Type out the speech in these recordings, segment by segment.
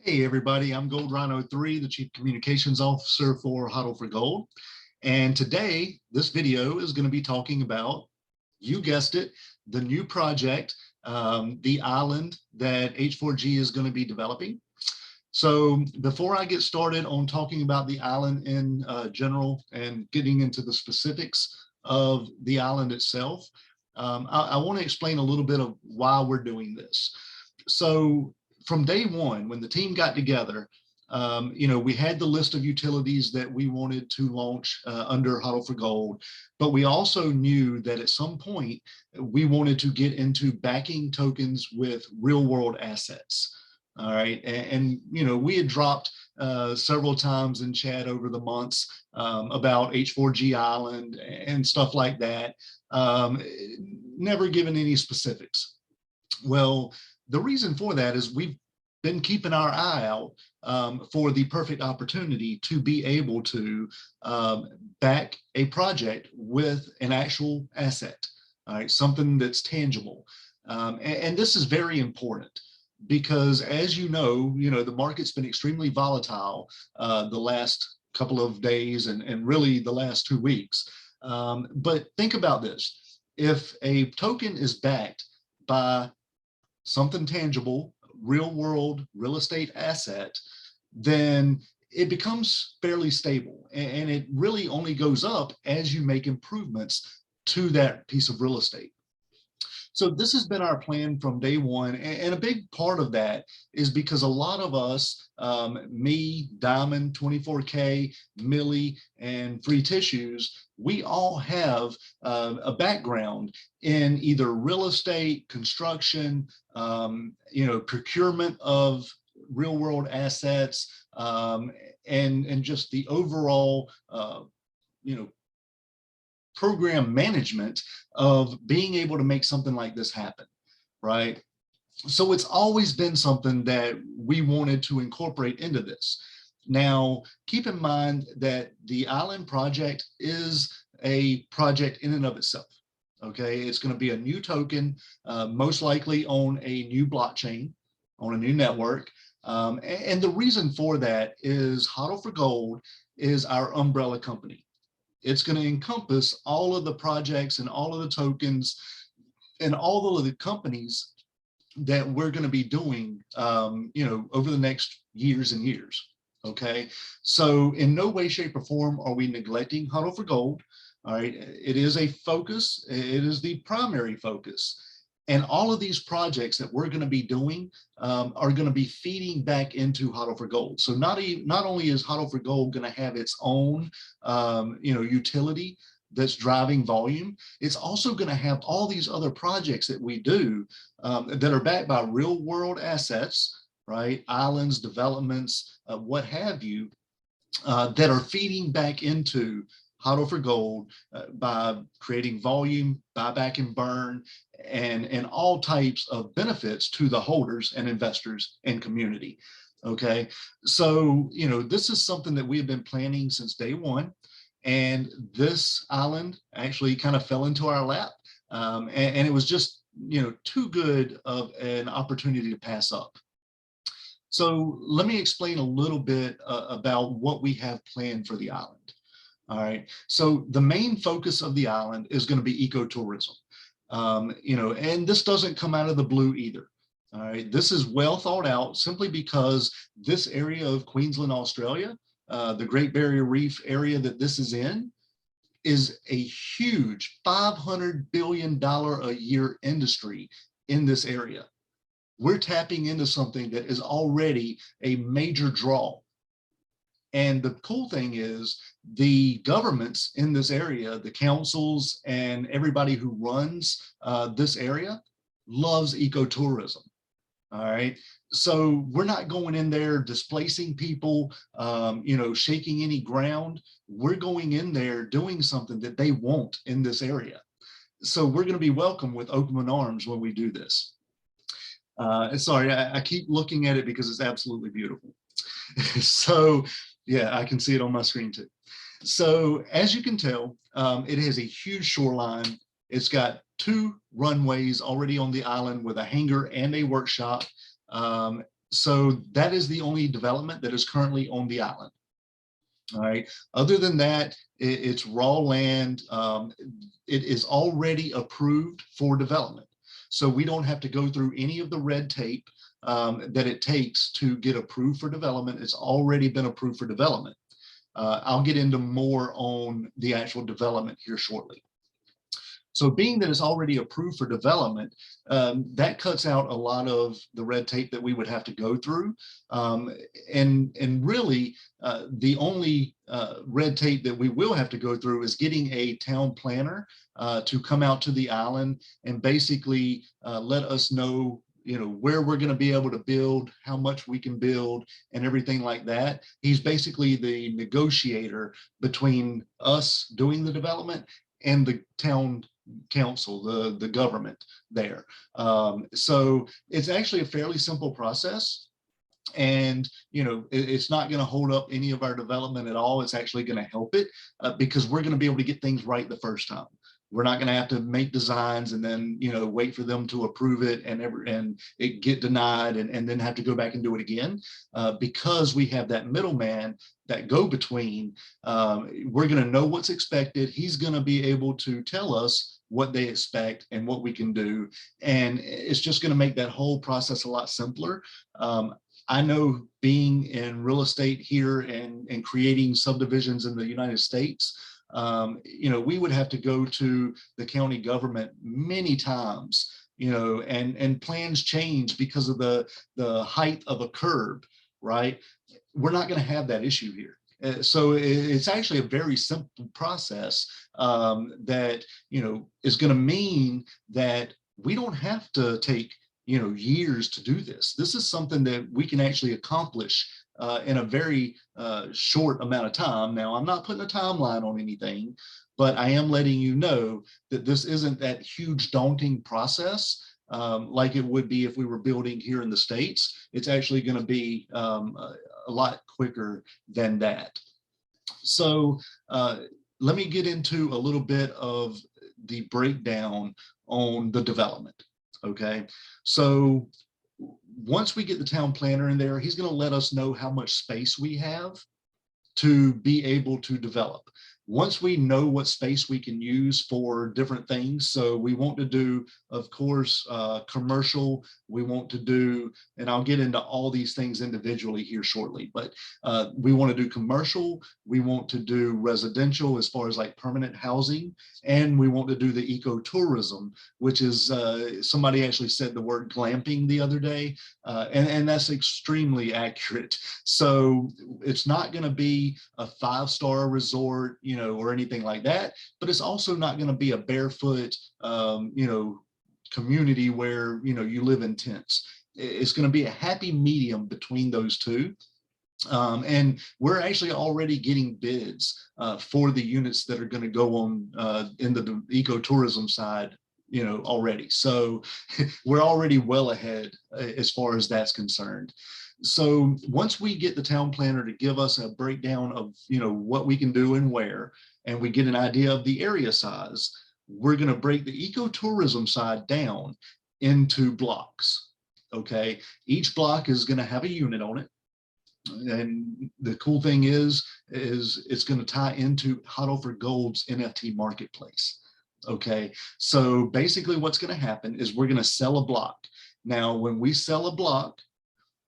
Hey everybody, I'm Gold Rhino 3, the Chief Communications Officer for HODL for Gold. And today, this video is going to be talking about, you guessed it, the new project, the island that H4G is going to be developing. So before I get started on talking about the island in general and getting into the specifics of the island itself, I want to explain a little bit of why we're doing this. So from day one, when the team got together, we had the list of utilities that we wanted to launch under HODL for Gold, but we also knew that at some point we wanted to get into backing tokens with real world assets. All right, and we had dropped several times in chat over the months about H4G Island and stuff like that, never given any specifics. Well, the reason for that is we've been keeping our eye out for the perfect opportunity to be able to back a project with an actual asset, all right, something that's tangible. And this is very important because, as you know, the market's been extremely volatile the last couple of days and really the last 2 weeks. But think about this. If a token is backed by something tangible, real world real estate asset, then it becomes fairly stable. And it really only goes up as you make improvements to that piece of real estate. So this has been our plan from day one. And a big part of that is because a lot of us, me, Diamond, 24K, Millie, and Free Tissues, we all have a background in either real estate, construction, procurement of real world assets, and just the overall, program management of being able to make something like this happen, right? So it's always been something that we wanted to incorporate into this. Now, keep in mind that the Island project is a project in and of itself. Okay, it's going to be a new token, most likely on a new blockchain, on a new network. And the reason for that is HODL for Gold is our umbrella company. It's going to encompass all of the projects and all of the tokens and all of the companies that we're going to be doing, over the next years and years. Okay, so in no way, shape, or form are we neglecting HODL for Gold. All right, it is a focus. It is the primary focus. And all of these projects that we're going to be doing are going to be feeding back into HODL for Gold. So not only is HODL for Gold going to have its own, utility that's driving volume, it's also going to have all these other projects that we do that are backed by real world assets, right? Islands, developments, what have you, that are feeding back into HODL for Gold by creating volume, buyback and burn, and all types of benefits to the holders and investors and community. Okay, so this is something that we have been planning since day one, and this island actually kind of fell into our lap, and it was just too good of an opportunity to pass up. So let me explain a little bit about what we have planned for the island. All right, so the main focus of the island is going to be ecotourism, and this doesn't come out of the blue either. All right, this is well thought out simply because this area of Queensland, Australia, the Great Barrier Reef area that this is a huge $500 billion a year industry in this area. We're tapping into something that is already a major draw. And the cool thing is the governments in this area, the councils and everybody who runs this area loves ecotourism. All right. So we're not going in there displacing people, shaking any ground. We're going in there doing something that they want in this area. So we're going to be welcome with open arms when we do this. Sorry, I keep looking at it because it's absolutely beautiful. So yeah, I can see it on my screen too. So as you can tell, it has a huge shoreline. It's got 2 runways already on the island with a hangar and a workshop. So that is the only development that is currently on the island. All right. Other than that, it's raw land. It is already approved for development. So we don't have to go through any of the red tape that it takes to get approved for development. It's already been approved for development. I'll get into more on the actual development here shortly. So being that it's already approved for development, that cuts out a lot of the red tape that we would have to go through. And really, the only red tape that we will have to go through is getting a town planner to come out to the island and basically let us know, where we're going to be able to build, how much we can build, and everything like that. He's basically the negotiator between us doing the development and the town council, the government there. So it's actually a fairly simple process. And it's not going to hold up any of our development at all. It's actually going to help it because we're going to be able to get things right the first time. We're not going to have to make designs and then wait for them to approve it and it get denied and then have to go back and do it again because we have that middleman, that go-between. We're going to know what's expected. He's going to be able to tell us what they expect and what we can do, and it's just going to make that whole process a lot simpler. I know being in real estate here and creating subdivisions in the United States, we would have to go to the county government many times, and plans change because of the height of a curb, right? We're not going to have that issue here. So it's actually a very simple process that, is going to mean that we don't have to take, years to do this. This is something that we can actually accomplish in a very short amount of time. Now, I'm not putting a timeline on anything, but I am letting you know that this isn't that huge daunting process like it would be if we were building here in the States. It's actually going to be a lot quicker than that. So let me get into a little bit of the breakdown on the development. Okay, so once we get the town planner in there, he's going to let us know how much space we have to be able to develop. Once we know what space we can use for different things, so we want to do, of course, commercial, we want to do, and I'll get into all these things individually here shortly, but we want to do commercial, we want to do residential as far as like permanent housing, and we want to do the ecotourism, which is, somebody actually said the word glamping the other day, and that's extremely accurate. So it's not going to be a 5-star resort, or anything like that, but it's also not going to be a barefoot, community where, you live in tents. It's going to be a happy medium between those two. And we're actually already getting bids for the units that are going to go on in the ecotourism side, already. So we're already well ahead as far as that's concerned. So once we get the town planner to give us a breakdown of, what we can do and where, and we get an idea of the area size, we're going to break the ecotourism side down into blocks. Okay, each block is going to have a unit on it. And the cool thing is it's going to tie into Hot Offer Gold's NFT marketplace. Okay, so basically what's going to happen is we're going to sell a block. Now, when we sell a block,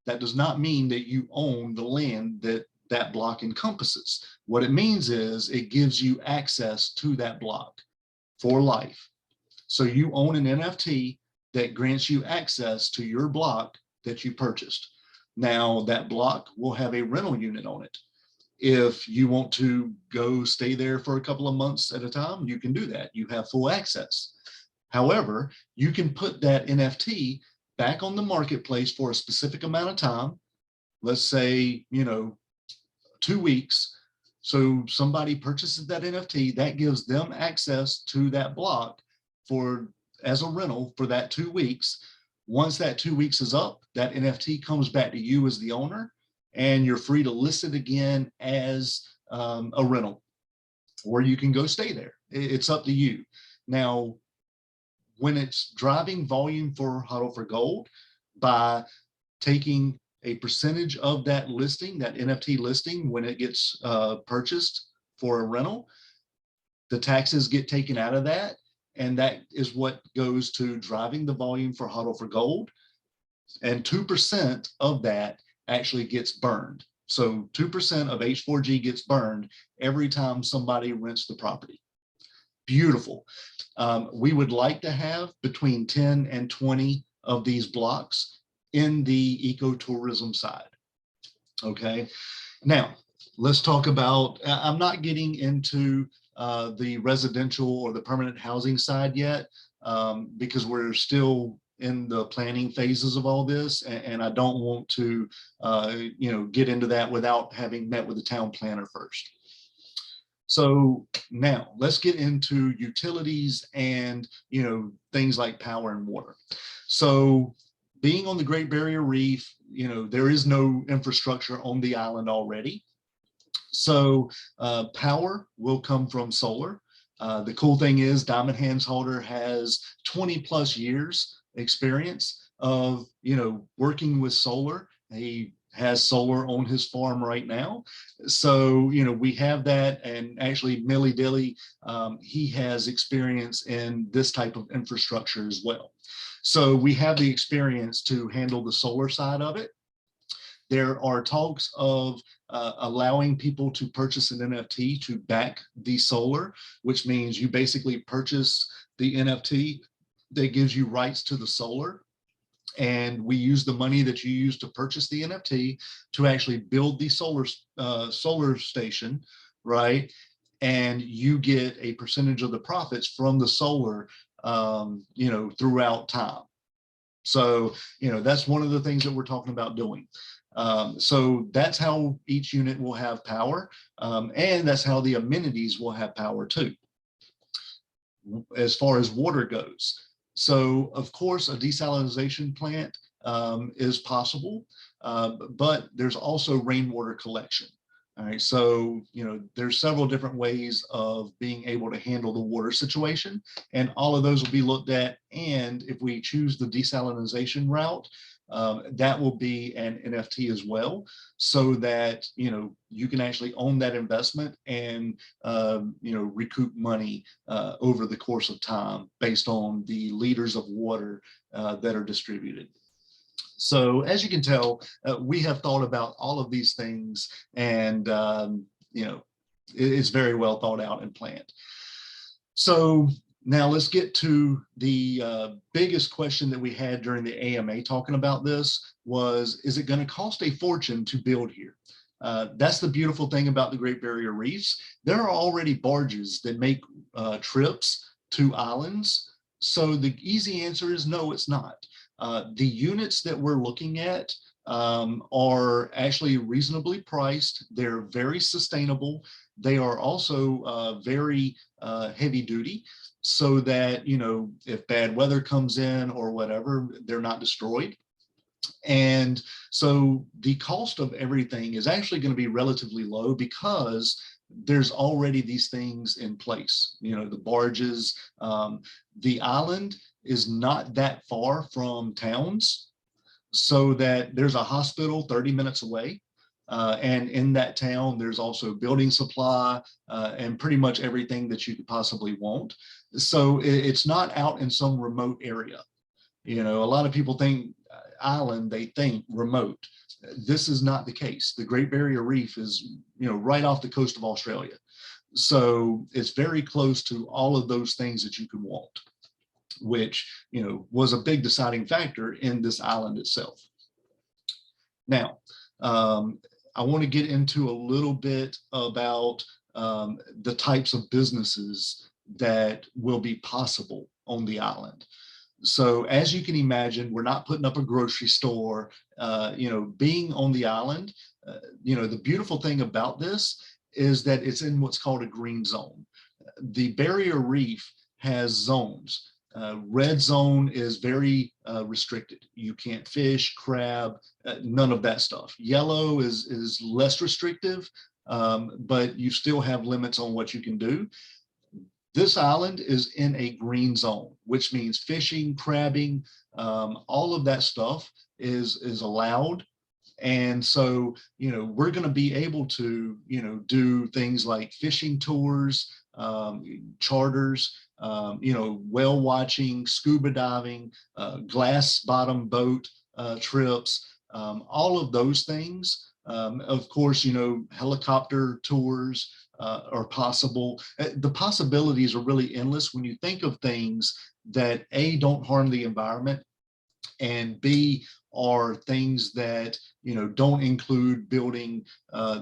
that does not mean that you own the land that block encompasses. What it means is it gives you access to that block for life. So you own an NFT that grants you access to your block that you purchased. Now that block will have a rental unit on it. If you want to go stay there for a couple of months at a time, you can do that. You have full access. However, you can put that NFT back on the marketplace for a specific amount of time. Let's say, 2 weeks. So somebody purchases that NFT, that gives them access to that block as a rental for that 2 weeks. Once that 2 weeks is up, that NFT comes back to you as the owner, and you're free to list it again as a rental, or you can go stay there. It's up to you. Now, when it's driving volume for Hot Offer Gold, by taking a percentage of that listing, that NFT listing, when it gets purchased for a rental, the taxes get taken out of that. And that is what goes to driving the volume for HODL for Gold. And 2% of that actually gets burned. So 2% of H4G gets burned every time somebody rents the property. Beautiful. We would like to have between 10 and 20 of these blocks in the ecotourism side. Okay, now let's talk about, I'm not getting into the residential or the permanent housing side yet, because we're still in the planning phases of all this, and I don't want to get into that without having met with the town planner first. So now let's get into utilities and things like power and water. So being on the Great Barrier Reef, there is no infrastructure on the island already. So power will come from solar. The cool thing is Diamond Hands Halter has 20+ years experience of working with solar. He has solar on his farm right now. So we have that, and actually Millie Dilly, he has experience in this type of infrastructure as well. So we have the experience to handle the solar side of it. There are talks of allowing people to purchase an NFT to back the solar, which means you basically purchase the NFT that gives you rights to the solar. And we use the money that you use to purchase the NFT to actually build the solar station, right? And you get a percentage of the profits from the solar, throughout time. So, that's one of the things that we're talking about doing. So that's how each unit will have power, and that's how the amenities will have power too, as far as water goes. So of course, a desalination plant is possible, but there's also rainwater collection. All right, so there's several different ways of being able to handle the water situation, and all of those will be looked at. And if we choose the desalination route, that will be an NFT as well, so that you can actually own that investment and recoup money over the course of time based on the liters of water that are distributed. So as you can tell, we have thought about all of these things, and it's very well thought out and planned. So now let's get to the biggest question that we had during the AMA talking about this was, is it going to cost a fortune to build here? That's the beautiful thing about the Great Barrier Reefs. There are already barges that make trips to islands. So the easy answer is no, it's not. The units that we're looking at are actually reasonably priced. They're very sustainable. They are also very heavy duty, so that if bad weather comes in or whatever, they're not destroyed. And so the cost of everything is actually going to be relatively low, because there's already these things in place. The barges, the island is not that far from towns, so that there's a hospital 30 minutes away. And in that town, there's also building supply and pretty much everything that you could possibly want. So it's not out in some remote area. A lot of people think island, they think remote. This is not the case. The Great Barrier Reef is, right off the coast of Australia. So it's very close to all of those things that you could want, which, was a big deciding factor in this island itself. Now, I want to get into a little bit about the types of businesses that will be possible on the island. So as you can imagine, we're not putting up a grocery store, being on the island. The beautiful thing about this is that it's in what's called a green zone. The Barrier Reef has zones. Red zone is very restricted. You can't fish, crab, none of that stuff. Yellow is less restrictive, but you still have limits on what you can do. This island is in a green zone, which means fishing, crabbing, all of that stuff is allowed. And so, we're going to be able to, do things like fishing tours, charters, whale watching, scuba diving, glass bottom boat trips, all of those things. Of course, helicopter tours are possible. The possibilities are really endless when you think of things that A, don't harm the environment, and B, are things that don't include building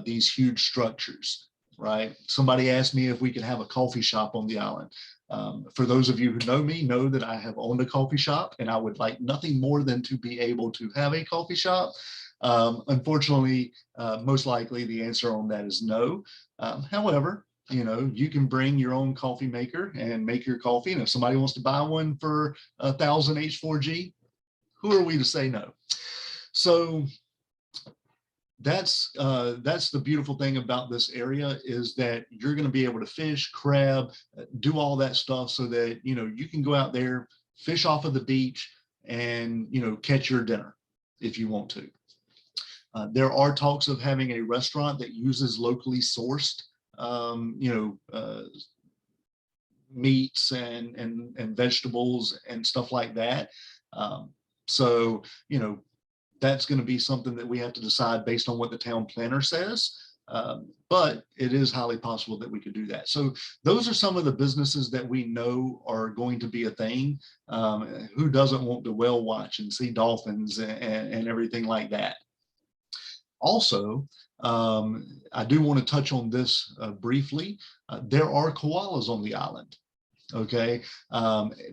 these huge structures, right? Somebody asked me if we could have a coffee shop on the island. For those of you who know me, know that I have owned a coffee shop, and I would like nothing more than to be able to have a coffee shop. Unfortunately, most likely the answer on that is no. However, you can bring your own coffee maker and make your coffee, and if somebody wants to buy one for 1,000 H4G, who are we to say no? So that's the beautiful thing about this area, is that you're going to be able to fish, crab, do all that stuff, so that you can go out there, fish off of the beach, and catch your dinner if you want to. There are talks of having a restaurant that uses locally sourced meats and vegetables and stuff like that. So, that's going to be something that we have to decide based on what the town planner says. But it is highly possible that we could do that. So those are some of the businesses that we know are going to be a thing. Who doesn't want to whale watch and see dolphins and everything like that? Also, I do want to touch on this briefly. There are koalas on the island. Okay,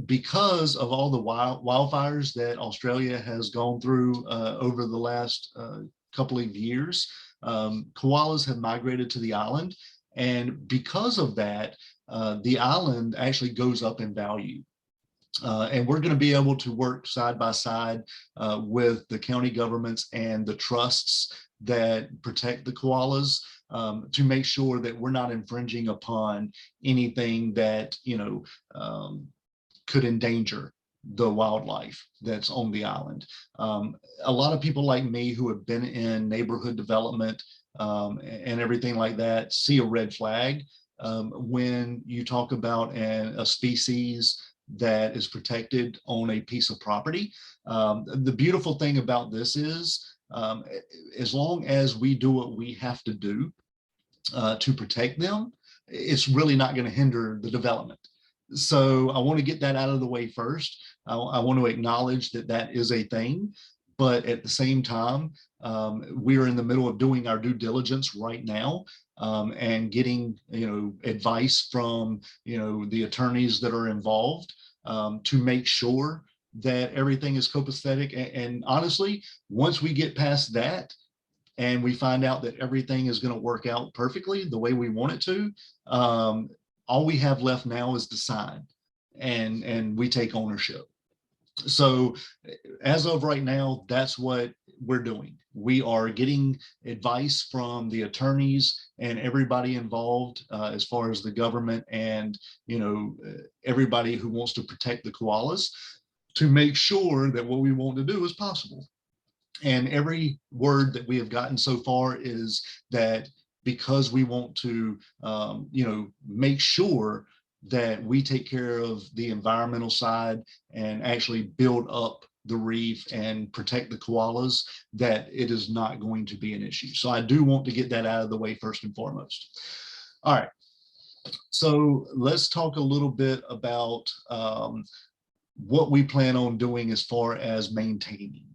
because of all the wildfires that Australia has gone through over the last couple of years, koalas have migrated to the island, and because of that, the island actually goes up in value. And we're going to be able to work side by side with the county governments and the trusts that protect the koalas, to make sure that we're not infringing upon anything that could endanger the wildlife that's on the island. A lot of people like me who have been in neighborhood development and everything like that see a red flag when you talk about a species that is protected on a piece of property. The beautiful thing about this is, as long as we do what we have to do to protect them, it's really not going to hinder the development. So I want to get that out of the way first. I want to acknowledge that that is a thing, but at the same time, we're in the middle of doing our due diligence right now, and getting advice from the attorneys that are involved, to make sure that everything is copacetic. And honestly, once we get past that and we find out that everything is going to work out perfectly the way we want it to, all we have left now is to sign, and we take ownership. So as of right now, that's what we're doing. We are getting advice from the attorneys and everybody involved, as far as the government and everybody who wants to protect the koalas, to make sure that what we want to do is possible. And every word that we have gotten so far is that because we want to make sure that we take care of the environmental side and actually build up the reef and protect the koalas, that it is not going to be an issue. So I do want to get that out of the way first and foremost. All right, so let's talk a little bit about what we plan on doing as far as maintaining,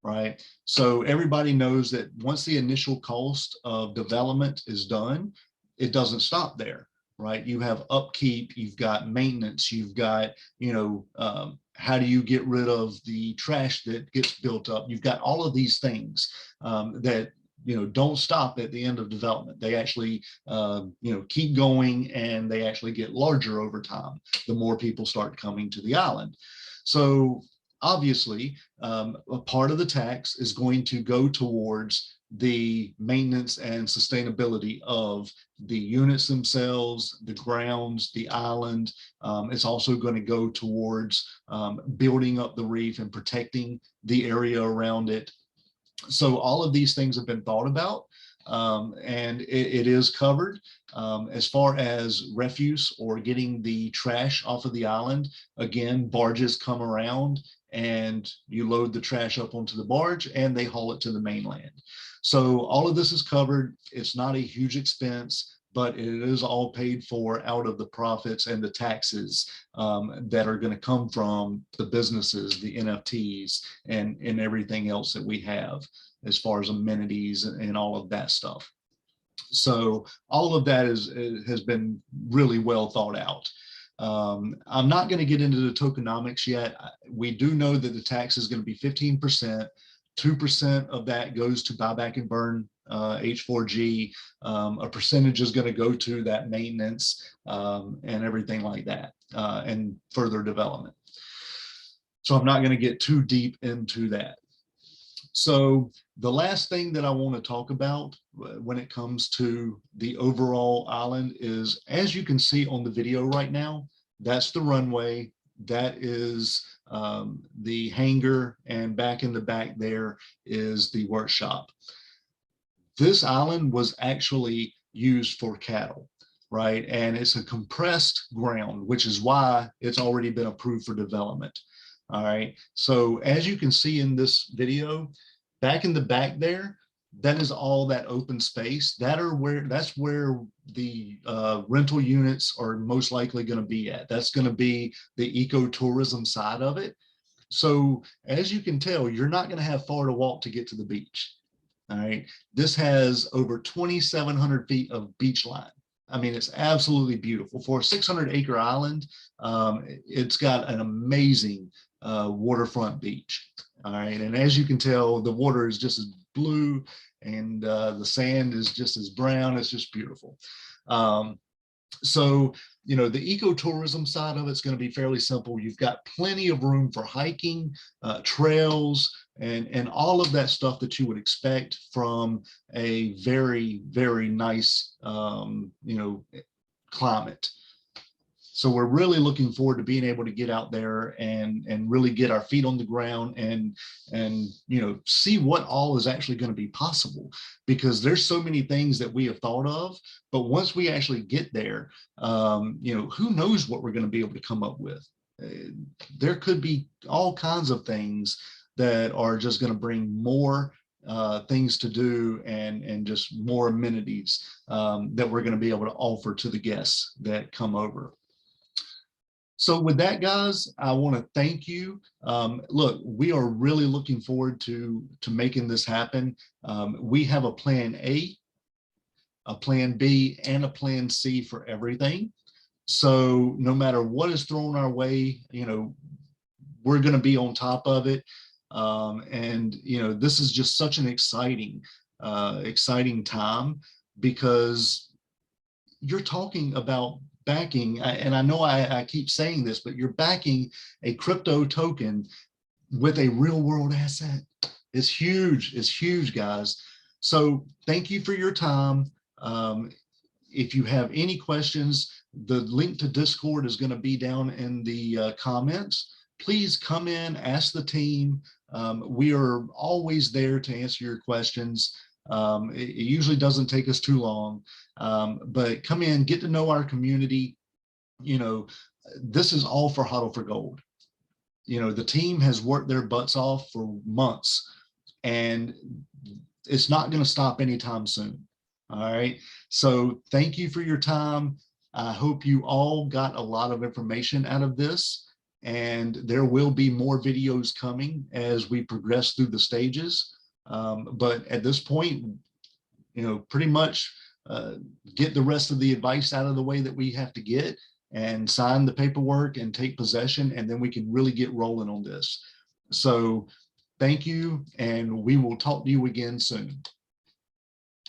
right? So everybody knows that once the initial cost of development is done, it doesn't stop there, right? You have upkeep, you've got maintenance, you've got, how do you get rid of the trash that gets built up? You've got all of these things that don't stop at the end of development. They actually keep going, and they actually get larger over time the more people start coming to the island. So obviously, a part of the tax is going to go towards the maintenance and sustainability of the units themselves, the grounds, the island. It's also going to go towards building up the reef and protecting the area around it. So all of these things have been thought about, and it is covered. As far as refuse or getting the trash off of the island, again, barges come around and you load the trash up onto the barge and they haul it to the mainland. So all of this is covered. It's not a huge expense, but it is all paid for out of the profits and the taxes that are going to come from the businesses, the NFTs, and everything else that we have as far as amenities and all of that stuff. So all of that has been really well thought out. I'm not going to get into the tokenomics yet. We do know that the tax is going to be 15%. 2% of that goes to buyback and burn H4G. A percentage is going to go to that maintenance and everything like that, and further development. So I'm not going to get too deep into that. So the last thing that I want to talk about when it comes to the overall island is, as you can see on the video right now, that's the runway. That is the hangar, and back in the back there is the workshop. This island was actually used for cattle, right? And it's a compressed ground, which is why it's already been approved for development. All right. So as you can see in this video, back in the back there, that is all that open space. That's where the rental units are most likely going to be at. That's going to be the ecotourism side of it. So as you can tell, you're not going to have far to walk to get to the beach. All right. This has over 2,700 feet of beach line. I mean, it's absolutely beautiful. For a 600-acre island, it's got an amazing waterfront beach. All right. And as you can tell, the water is just as blue and the sand is just as brown. It's just beautiful. So, you know, the ecotourism side of it's going to be fairly simple. You've got plenty of room for hiking, trails, and all of that stuff that you would expect from a very, very nice, you know, climate. So we're really looking forward to being able to get out there and really get our feet on the ground and you know, see what all is actually going to be possible, because there's so many things that we have thought of, but once we actually get there, you know, who knows what we're going to be able to come up with. There could be all kinds of things that are just going to bring more things to do and just more amenities that we're going to be able to offer to the guests that come over. So with that, guys, I want to thank you. Look, we are really looking forward to making this happen. We have a plan A, a plan B, and a plan C for everything. So no matter what is thrown our way, you know, we're going to be on top of it. And, you know, this is just such an exciting time, because you're talking about backing, and I know I keep saying this, but you're backing a crypto token with a real world asset. It's huge, guys. So thank you for your time. If you have any questions, the link to Discord is going to be down in the comments. Please come in, ask the team. We are always there to answer your questions. It usually doesn't take us too long, but come in, get to know our community. You know, this is all for HODL for Gold. You know, the team has worked their butts off for months, and it's not going to stop anytime soon. All right. So thank you for your time. I hope you all got a lot of information out of this, and there will be more videos coming as we progress through the stages. But at this point, you know, pretty much get the rest of the advice out of the way that we have to get, and sign the paperwork and take possession, and then we can really get rolling on this. So thank you, and we will talk to you again soon.